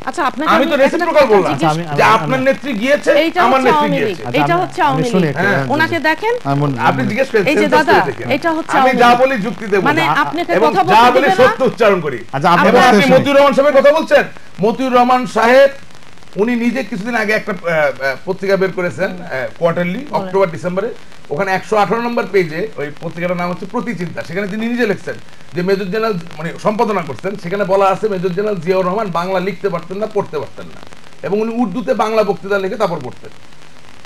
আচ্ছা, আপনাকে আমি তো একটা রেসিপ্রোকাল কথা বললাম জিজ্ঞেস- আমি- যে আপনার নেত্রী গিয়েছে, এইটা আমার হচ্ছে নেত্রী আওয়ামী লীগ, গিয়েছে। আচ্ছা, এটা আমি- হচ্ছে আমি আওয়ামী শুনি লীগ। একটু, হ্যাঁ। ওনাকে দেখেন, আপনি জিজ্ঞেস করেন, এই যে সেন্স দাদা, করে দেখেন। এটা হচ্ছে আমি আওয়ামী যা লীগ। বলি যুক্তিতে বলি, মানে আপনাকে এবং কথা যা বলতে বলি দিবে না? সত্য উচ্চারণ করি। আচ্ছা, আপনি এবং বলতে আপনি শুনি। মতিউর রহমান সাহেবের কথা বলছেন। মতিউর রহমান সাহেব উনি নিজে কিছুদিন আগে একটা পত্রিকা বের করেছেন, কোয়ার্টারলি, অক্টোবর ডিসেম্বরে। ওখানে 118 নম্বর পেজে, ওই পত্রিকাটার নাম হচ্ছে প্রতিচিন্তা, সেখানে তিনি নিজে লিখছেন যে মেজর জেনারেল, মানে সম্পাদনা করছেন, সেখানে বলা আছে মেজর জেনারেল জিয়াউর রহমান বাংলা লিখতে পারতেন না, পড়তে পারতেন না, এবং উনি উর্দুতে বাংলা বক্তৃতা লিখে তারপর পড়তেন।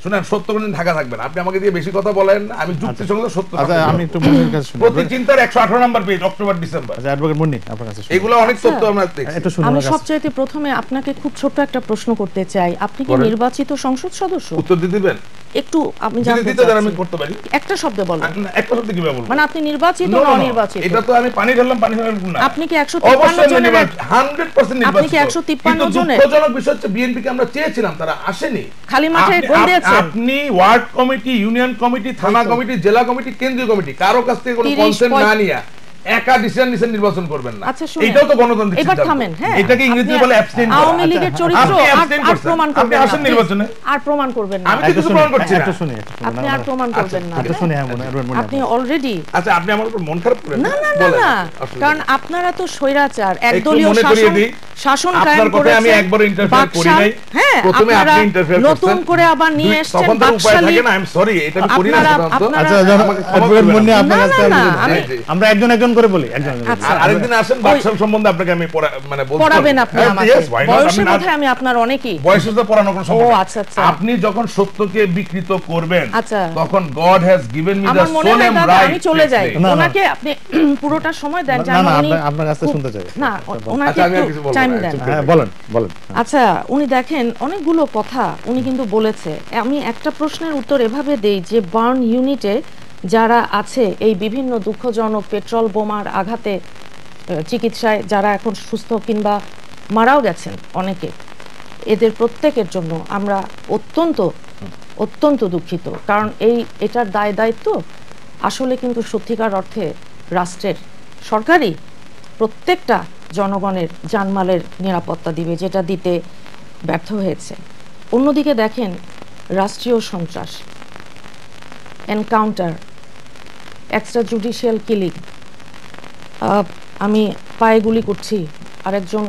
শুনেন, সত্য কোনদিন ঢাকা থাকবে না। আপনি আমাকে দিয়ে বেশি কথা বলেন না, আমি যুক্তি সঙ্গে সত্য। আচ্ছা, আমি একটু মুন্নির কাছে শুনি। প্রতিচিন্তার 118 নম্বর পেজ, অক্টোবর ডিসেম্বর। আচ্ছা, অ্যাডভোকেট মুন্নি আপনার কাছে শুনি। এগুলো অনেক তথ্য আমরা দেখছি। একটু শুনুন আমি ওনার কাছে। সবচাইতে প্রথমে আপনাকে খুব ছোট্ট একটা প্রশ্ন করতে চাই। আপনি কি করেন। নির্বাচিত সংসদ সদস্য? উত্তর দিতে দিবেন? একটু আমি যদি জানতে দিতে দেন আমি চাচ্ছি। করতে পারি। একটা শব্দে বলুন। একটা শব্দ কিভাবে বলবো? মানে আপনি নির্বাচিত No, না no, no, অনির্বাচিত? এটা তো আমি পানি ঢাললাম না। আপনি কি 153 অবশ্যই জনের নির্বাচিত, 100% নির্বাচিত। আপনি কি 153 কিন্তু জনের? দুঃখজনক বিষয় হচ্ছে বিএনপি কে আমরা চেয়েছিলাম, তারা আসেনি। খালি মাঠে আপনি- গোল দিয়েছেন। আপনি ওয়ার্ড কমিটি, ইউনিয়ন কমিটি, থানা কমিটি, জেলা কমিটি, কেন্দ্রীয় কমিটি, কারো কাছ থেকে কোনো 30, কনসেন্ট না নিয়ে একা ডিসিশন নিছেন নির্বাচন করবেন না। আচ্ছা, শুনুন। এটাও তো গণতান্ত্রিক এবার সিদ্ধান্ত। থামেন, হ্যাঁ। এটাকে ইংরেজিতে আপনি বলে অ্যাবস্টেইন করা। আওয়ামী লীগের চরিত্র আপনি আর abstain করছেন। প্রমাণ আপনি করবেন না, আসেন please। নির্বাচনে। আর প্রমাণ করবেন না। আমি তো একটু কিছু শুনি, প্রমাণ করছি না। একটু শুনি, একটু শুনি। আপনি আর প্রমাণ করবেন না। একটু শুনি, হ্যাঁ, অ্যাডভোকেট মুন্নি আপনি অলরেডি আচ্ছা, আপনি আমার উপর মন খারাপ করেন? না না না বলেন, না, অসুবিধা কারণ নেই। আপনারা তো স্বৈরাচার, একটু একদলীয় মনে করিয়ে শাসন দিই, শাসন আপনার কায়েম কথায় আমি করেছেন, একবারও interfere করি বাকশাল, নাই। হ্যাঁ, প্রথমে আপনারা আপনি interfere নতুন করছেন। করে আবার নিয়ে এসেছেন তখন তো উপায় বাকশালী। থাকে না, আই এম সরি, এটা আমি করি না সাধারণত। আপনারা- আচ্ছা, যখন আমাকে ক্ষমা অ্যাডভোকেট করবেন। মুন্নি আপনার না, কাছে না, আমি- আমি- জি, জি। আমরা একজন একজন করে বলি, একজন একজন করে। আচ্ছা। আর আরেকদিন আসেন, বাকশাল সম্বন্ধে আপনাকে আমি মানে বলতে পড়াবেন পারবো। আপনি হ্যাঁ, আমাকে। yes, why not? বয়সের আপনি না- মধ্যে আমি আপনার অনেকই। বয়সে তো পড়ানো কোনো সম্ভব ও, না। আচ্ছা, আচ্ছা। আপনি যখন সত্যকে বিকৃত করবেন, আচ্ছা। তখন god has given me the আমার মনে হয় সোলেম দাদা রাইট। আমি চলে যাই। না, না। ওনাকে আপনি পুরোটা সময় দেন, না, যেন না, উনি আপনার কাছে খুব- শুনতে চাই। না, ওনাকে আচ্ছা, আমি আর একটু কিছু বলবো টাইম না, দেন। চুপ হ্যাঁ, বলেন বলেন। আচ্ছা, উনি দেখেন অনেকগুলো কথা উনি কিন্তু বলেছে। আমি একটা প্রশ্নের উত্তর এভাবে দেই যে বার্ন ইউনিটে যারা আছে, এই বিভিন্ন দুঃখজনক পেট্রোল বোমার আঘাতে চিকিৎসায় যারা এখন সুস্থ কিংবা মারাও গেছেন অনেকে, এদের প্রত্যেকের জন্য আমরা অত্যন্ত অত্যন্ত দুঃখিত। কারণ এটার দায় দায়িত্ব আসলে কিন্তু সত্যিকার অর্থে রাষ্ট্রের, সরকারি প্রত্যেকটা জনগণের জানমালের নিরাপত্তা দিবে, যেটা দিতে ব্যর্থ হয়েছে। অন্যদিকে দেখেন রাষ্ট্রীয় সন্ত্রাস, এনকাউন্টার, এক্সট্রা জুডিশিয়াল কিলিং, আমি পায়ে গুলি করছি, আরেকজন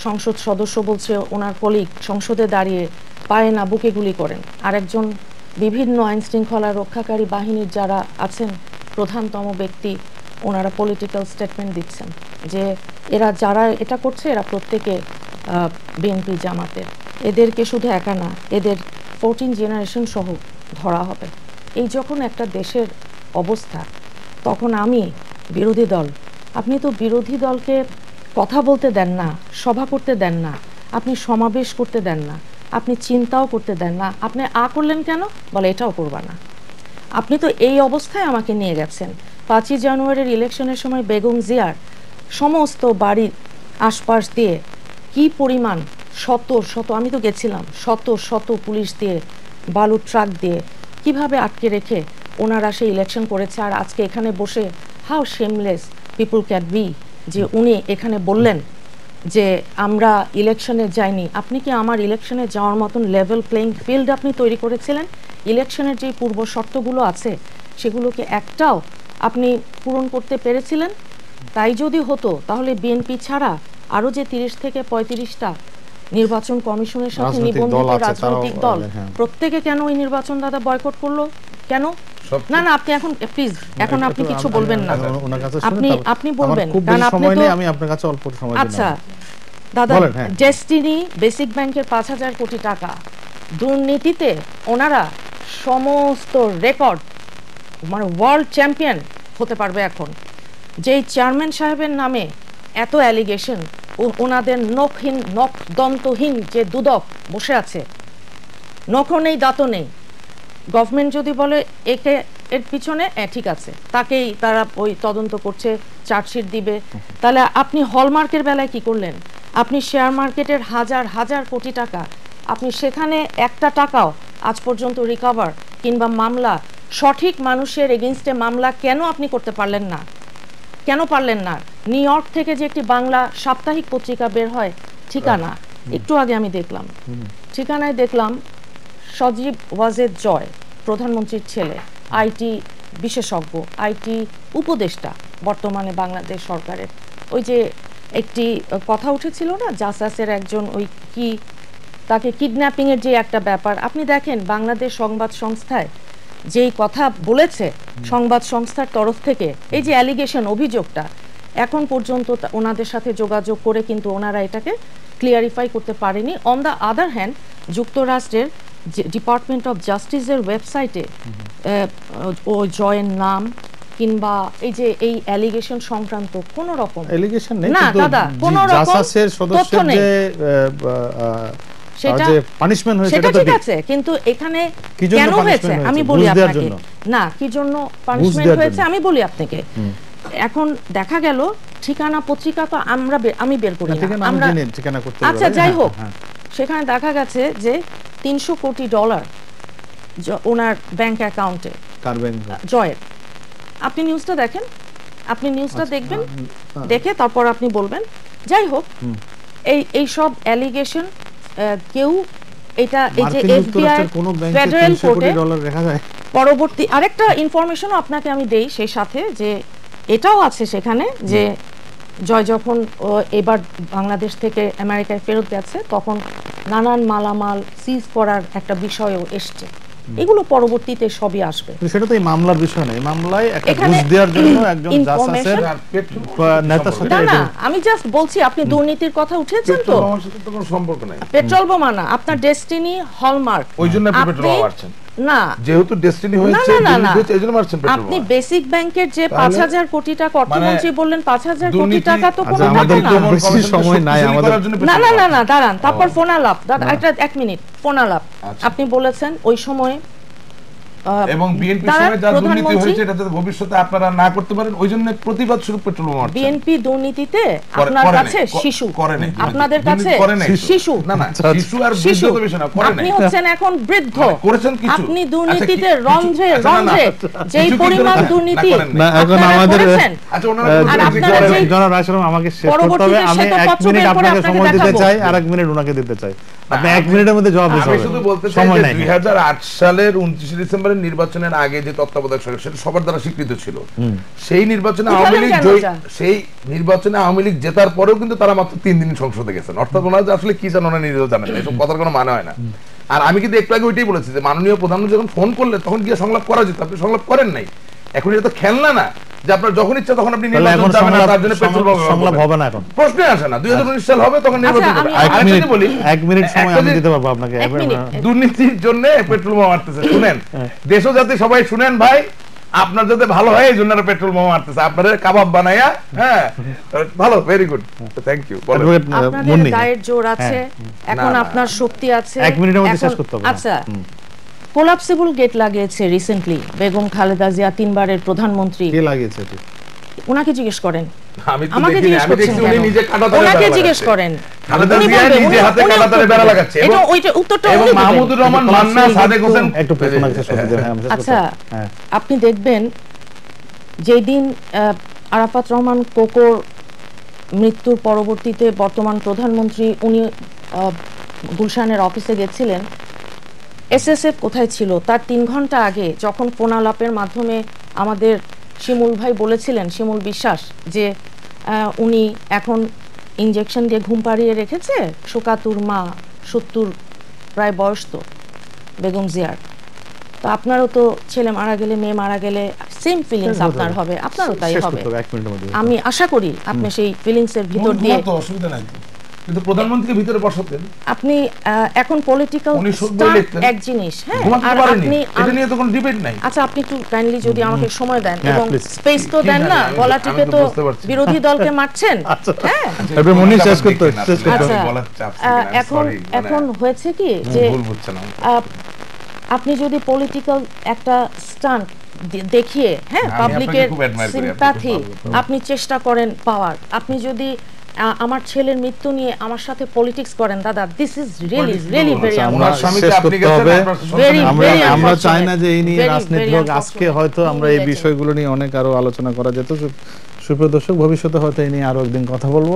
সংসদ সদস্য বলছে ওনার কলিগ সংসদে দাঁড়িয়ে পায়ে না বুকে গুলি করেন, আরেকজন বিভিন্ন আইন শৃঙ্খলা রক্ষাকারী বাহিনীর যারা আছেন প্রধানতম ব্যক্তি, ওনারা পলিটিক্যাল স্টেটমেন্ট দিচ্ছেন যে এরা যারা এটা করছে এরা প্রত্যেকে বিএনপি জামাতের, এদেরকে শুধু একা না, এদের 14 জেনারেশন সহ ধরা হবে। এই যখন একটা দেশের অবস্থা, তখন আমি বিরোধী দল, আপনি তো বিরোধী দলকে কথা বলতে দেন না, সভা করতে দেন না, আপনি সমাবেশ করতে দেন না, আপনি চিন্তাও করতে দেন না, আপনি করলেন কেন? বলে এটাও করবা না। আপনি তো এই অবস্থায় আমাকে নিয়ে গেছেন। 5ই জানুয়ারির ইলেকশনের সময় বেগম জিয়ার সমস্ত বাড়ির আশপাশ দিয়ে কি পরিমাণ শত শত, আমি তো গেছিলাম, শত শত পুলিশ দিয়ে, বালুর ট্রাক দিয়ে কিভাবে আটকে রেখে ওনারা সেই ইলেকশন করেছে। আর আজকে এখানে বসে how shameless people can be, যে উনি এখানে বললেন যে আমরা ইলেকশনে যাইনি। আপনি কি আমার ইলেকশনে যাওয়ার মতন লেভেল প্লেইং ফিল্ড আপনি তৈরি করেছিলেন? ইলেকশনের যে পূর্ব শর্তগুলো আছে সেগুলোকে একটাও আপনি পূরণ করতে পেরেছিলেন? তাই যদি হতো তাহলে বিএনপি ছাড়া আরও যে 30 থেকে 35টা নির্বাচন কমিশনের সাথে নিবন্ধিত রাজনৈতিক দল প্রত্যেকে কেন ওই নির্বাচন দাদা বয়কট করলো কেন? না না, আপনি এখন প্লিজ, এখন আপনি কিছু বলবেন না, আপনি বলবেন, কারণ আপনি তো আমি আপনার কাছে অল্প সময়। আচ্ছা দাদা, ডেস্টিনি বেসিক ব্যাংকের 5,000 কোটি টাকা দুর্নীতিতে ওনারা সমস্ত রেকর্ড, মানে ওয়ার্ল্ড চ্যাম্পিয়ন হতে পারবে এখন। যেই চেয়ারম্যান সাহেবের নামে এত অ্যালিগেশন, ওনাদের নখহীন দন্তহীন যে দুদক বসে আছে, নখও নেই দাঁতও নেই, গভর্নমেন্ট যদি বলে একে এর পিছনে ঠিক আছে, তাকেই তারা ওই তদন্ত করছে, চার্জশিট দিবে। তাহলে আপনি হলমার্কের বেলায় কি করলেন? আপনি শেয়ার মার্কেটের হাজার হাজার কোটি টাকা, আপনি সেখানে একটা টাকাও আজ পর্যন্ত রিকভার কিংবা মামলা, সঠিক মানুষের এগেইনস্টে মামলা কেন আপনি করতে পারলেন না? কেন পারলেন না? নিউ ইয়র্ক থেকে যে একটি বাংলা সাপ্তাহিক পত্রিকা বের হয়, ঠিকানা, একটু আগে আমি দেখলাম, ঠিকানায় দেখলাম সজীব ওয়াজেদ জয়, প্রধানমন্ত্রীর ছেলে, আইটি বিশেষজ্ঞ, আইটি উপদেষ্টা বর্তমানে বাংলাদেশ সরকারের। ওই যে একটি কথা উঠেছিল না, জাসাসের একজন ওই কি তাকে কিডন্যাপিংয়ের যে একটা ব্যাপার, আপনি দেখেন বাংলাদেশ সংবাদ সংস্থায় যেই কথা বলেছে সংবাদ সংস্থার তরফ থেকে, এই যে অ্যালিগেশন, অভিযোগটা, এখন পর্যন্ত ওনাদের সাথে যোগাযোগ করে কিন্তু ওনারা এটাকে ক্লিয়ারিফাই করতে পারেনি। অন দ্য আদার হ্যান্ড, যুক্তরাষ্ট্রের ডিপার্টমেন্ট অফ জাস্টিসের ওয়েবসাইটে ও জয়ের নাম কিংবা এই যে এই অ্যালিগেশন সংক্রান্ত কোনো রকম অ্যালিগেশন নেই, না দাদা, কোনো রকম তথ্য নেই। সেটা পানিশমেন্ট হয়েছে, সেটা ঠিক আছে, কিন্তু এখানে কেন হয়েছে আমি বলি আপনাকে। না, কি জন্য পানিশমেন্ট হয়েছে আমি বলি আপনাকে। এখন দেখা গেল ঠিকানা পত্রিকা তো আমি বের করি না, আমরা ঠিকানা করতে, আচ্ছা যাই হোক, সেখানে দেখা গেছে যে $300 কোটি ওনার ব্যাংক অ্যাকাউন্টে, কার ব্যাংক? জয়ের। আপনি নিউজটা দেখেন, আপনি নিউজটা দেখবেন, দেখে তারপর আপনি বলবেন। যাই হোক, এই সব অ্যালিগেশন কেউ এটা, এই যে এফবিআই ফেডারেল কোর্টে পরবর্তী আরেকটা ইনফরমেশনও আপনাকে আমি দেই সেই সাথে, যে এটাও আছে সেখানে যে জয় যখন এবার বাংলাদেশ থেকে আমেরিকায় ফেরত গেছে, তখন নানান মালামাল সিজ করার একটা বিষয়ও এসছে। এগুলো পরবর্তীতে সবই আসবে। সেটা তো এই মামলার বিষয় না, এই মামলায় একটা ঘুষ দেওয়ার জন্য একজন জাসাসের নেতার সাথে, না না, আমি জাস্ট বলছি, আপনি দুর্নীতির কথা উঠেছেন তো, আমার সাথে তো কোনো সম্পর্ক নাই। পেট্রোল বোমা না, আপনার ডেস্টিনি হলমার্ক, ওইজন্য পেট্রোল বোমা মারছেন না, যেহেতু ডেস্টিনি হয়েছে এইজন্য মারছেন পেট্রোল বোমা। আপনি বেসিক ব্যাংকের যে 5,000 কোটি টাকা, অর্থমন্ত্রী বললেন 5,000 কোটি টাকা তো কোনো টাকা না। বেশি সময় নাই আমাদের। না না না না, দাঁড়ান, তারপর ফোন আলাপ, দাদা একটা 1 মিনিট ফোন আলাপ। আপনি বলেছেন ওই সময় এবং বিএনপি সময় যা দুর্নীতি হয়েছে এটা যাতে ভবিষ্যতে আপনারা না করতে পারেন, ওইজন্য প্রতিবাদ স্বরূপ পেট্রোল বোমা মারছেন। বিএনপি দুর্নীতিতে আপনার কাছে শিশু, আপনাদের কাছে শিশু, না না, শিশু আর বৃদ্ধ তো বিষয় না, করে নাই। আপনি হচ্ছেন এখন বৃদ্ধ, করেছেন কিছু। আপনি দুর্নীতিতে রন্ধ্রে রন্ধ্রে যেই পরিমাণ দুর্নীতি না, এখন আমাদের আচ্ছা ওনারা জনাব রাশিদ আমাকে শেষ করতে হবে। আমি 1 মিনিট আপনাকে সময় দিতে চাই, আর 1 মিনিট ওনাকে দিতে চাই। আপনি 1 মিনিটের মধ্যে জবাব দিতে হবে। আমি শুধু বলতে চাই যে 2008 সালের 29 ডিসেম্বরের নির্বাচনের আগে যে তত্ত্বাবধায়ক সরকার, সেটা সবার দ্বারা স্বীকৃত ছিল। সেই নির্বাচনে আওয়ামী লীগ জেতার পরেও কিন্তু তারা মাত্র 3 দিন সংসদে গেছেন। অর্থাৎ ওনারা আসলে কি জানেন ওনারা নিজেও জানেন না, এসব কথার কোনো মানে হয় না। আর আমি কিন্তু একটু আগে ওইটাই বলেছি যে মাননীয় প্রধানমন্ত্রী যখন ফোন করলেন তখন গিয়ে সংলাপ করা যেত, আপনি সংলাপ করেন নাই। এখন এটা তো খেলনা না যে আপনার যখন ইচ্ছা তখন আপনি নির্বাচন যাবেন না, তার জন্য পেট্রোল সংলাপ হবে না, এখন প্রশ্নই আসে না। 2019 সাল হবে তখন নির্বাচন হবে। আমি বলি 1 মিনিট সময় আমি দিতে পারবো আপনাকে। দুর্নীতির জন্য পেট্রোল বোমা মারতেছে, শুনেন, দেশ ও জাতি সবাই শুনেন ভাই, আপনার যাতে ভালো হয় এই জন্য পেট্রোল বোমা মারতেছে, আপনাদের কাবাব বানাইয়া। হ্যাঁ, ভালো, ভেরি গুড, থ্যাংক ইউ। আপনাদের গায়ের জোর আছে, এখন আপনার শক্তি আছে। 1 মিনিটের মধ্যে শেষ করতে হবে। আচ্ছা, কোলাপসিবল গেট লাগিয়েছে রিসেন্টলি বেগম খালেদা জিয়া, 3 বারের প্রধানমন্ত্রী। কে লাগিয়েছে? ওনাকে জিজ্ঞেস করেন, আমি তো আমাকে দেখিনি, জিজ্ঞেস আমি করছেন দেখছি কেন? উনি নিজে কাটা ধরে ওনাকে জিজ্ঞেস করেন। খালেদা উনি জিয়া বলবেন, নিজে উনি- হাতে উনি কাঁটাতারে উত্তর বেড়া দেবেন। লাগাচ্ছে এটা ওইটা উত্তরটা এবং উনি দেবেন। মাহমুদুর রহমান মান্না, সাদেক হোসেন একটু প্রশ্ন শেষ করতে দেন, হ্যাঁ, আমি শেষ করতে- আচ্ছা, হ্যাঁ। আপনি দেখবেন যেদিন আরাফাত রহমান কোকোর মৃত্যুর পরবর্তীতে বর্তমান প্রধানমন্ত্রী উনি গুলশানের অফিসে গেছিলেন, এসএসএফ কোথায় ছিল তার 3 ঘন্টা আগে যখন ফোন আলাপের মাধ্যমে আমাদের শিমুল ভাই বলেছিলেন, শিমুল বিশ্বাস, যে উনি এখন ইনজেকশন দিয়ে ঘুম পাড়িয়ে রেখেছে, শোকাতুর মা, 70 প্রায় বয়স তো বেগম জিয়ার, তো আপনারও তো ছেলে মারা গেলে, মেয়ে মারা গেলে সেম ফিলিংস আপনার হবে, আপনারও তাই শেষ হবে। করতে হবে, 1 মিনিটের মধ্যে। আমি আশা করি আপনি সেই ফিলিংস এর ভিতর দিয়ে, তো অসুবিধা নাই তো। কিন্তু প্রধানমন্ত্রীকে ভিতরে বসাতেন, আপনি এখন পলিটিক্যাল উনি শুদ্ধ লিখতেন। এক জিনিস, হ্যাঁ, ঘুমাতে আর পারেনি, আপনি এটা নিয়ে তো কোনো ডিবেট নাই। আচ্ছা, আপনি একটু কাইন্ডলি যদি আমাকে সময় দেন হ্যাঁ, এবং please. স্পেস তো দেন না, আমি গলা তো টিপে তো বুঝতে পারছি। বিরোধী দলকে মারছেন। হ্যাঁ, এবার মনির শেষ করতে হবে, শেষ করতে আচ্ছা, হবে। বলার চাপ ছিল না, এখন sorry, মানে এখন হয়েছে কি যে ভুল বুঝছেন আমাকে। আপনি যদি পলিটিক্যাল একটা স্টান্ট দেখিয়ে, হ্যাঁ, আমি পাবলিকের আপনাকে খুব admire করি, আপনি সিম্প্যাথি খুব ভালো। আপনি চেষ্টা করেন পাওয়ার, আপনি যদি আমার ছেলের মৃত্যু নিয়ে আমার সাথে পলিটিক্স করেন, দাদা, this is really really very আচ্ছা, আমরা ওনার স্বামীকে শেষ আপনি করতে গেছেন, হবে। আপনার Very, সন্তানের- very আমরা unfortunate. চাই না যে এই নিয়ে Very, রাজনীতি very হোক। আজকে unfortunate. হয়তো আমরা এই Very বিষয়গুলো নিয়ে অনেক আরো আলোচনা করা যেত। সুপ্রিয় দর্শক, ভবিষ্যতে হয়তো এই নিয়ে আরো একদিন কথা বলবো।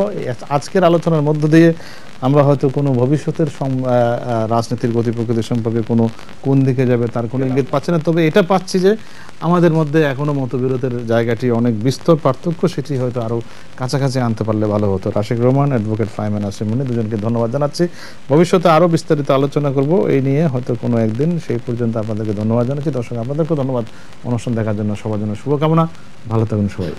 আজকের আলোচনার মধ্য দিয়ে আমরা হয়তো কোনো ভবিষ্যতের রাজনীতির গতি প্রকৃতি সম্পর্কে কোন দিকে যাবে তার কোনো ইঙ্গিত পাচ্ছি না, তবে এটা পাচ্ছি যে আমাদের মধ্যে এখনো মতবিরোধের জায়গাটি অনেক বিস্তর পার্থক্য, সেটি হয়তো আরো কাছাকাছি আনতে পারলে ভালো হতো। রাশিক রহমান, অ্যাডভোকেট ফাইমান নাসিমুনি, দুজনকে ধন্যবাদ জানাচ্ছি। ভবিষ্যতে আরো বিস্তারিত আলোচনা করব এই নিয়ে হয়তো কোনো একদিন। সেই পর্যন্ত আপনাদেরকে ধন্যবাদ জানাচ্ছি। দর্শক, আপনাদেরকেও ধন্যবাদ অনুষ্ঠান দেখার জন্য। সবার জন্য শুভকামনা, ভালো থাকুন সবাই।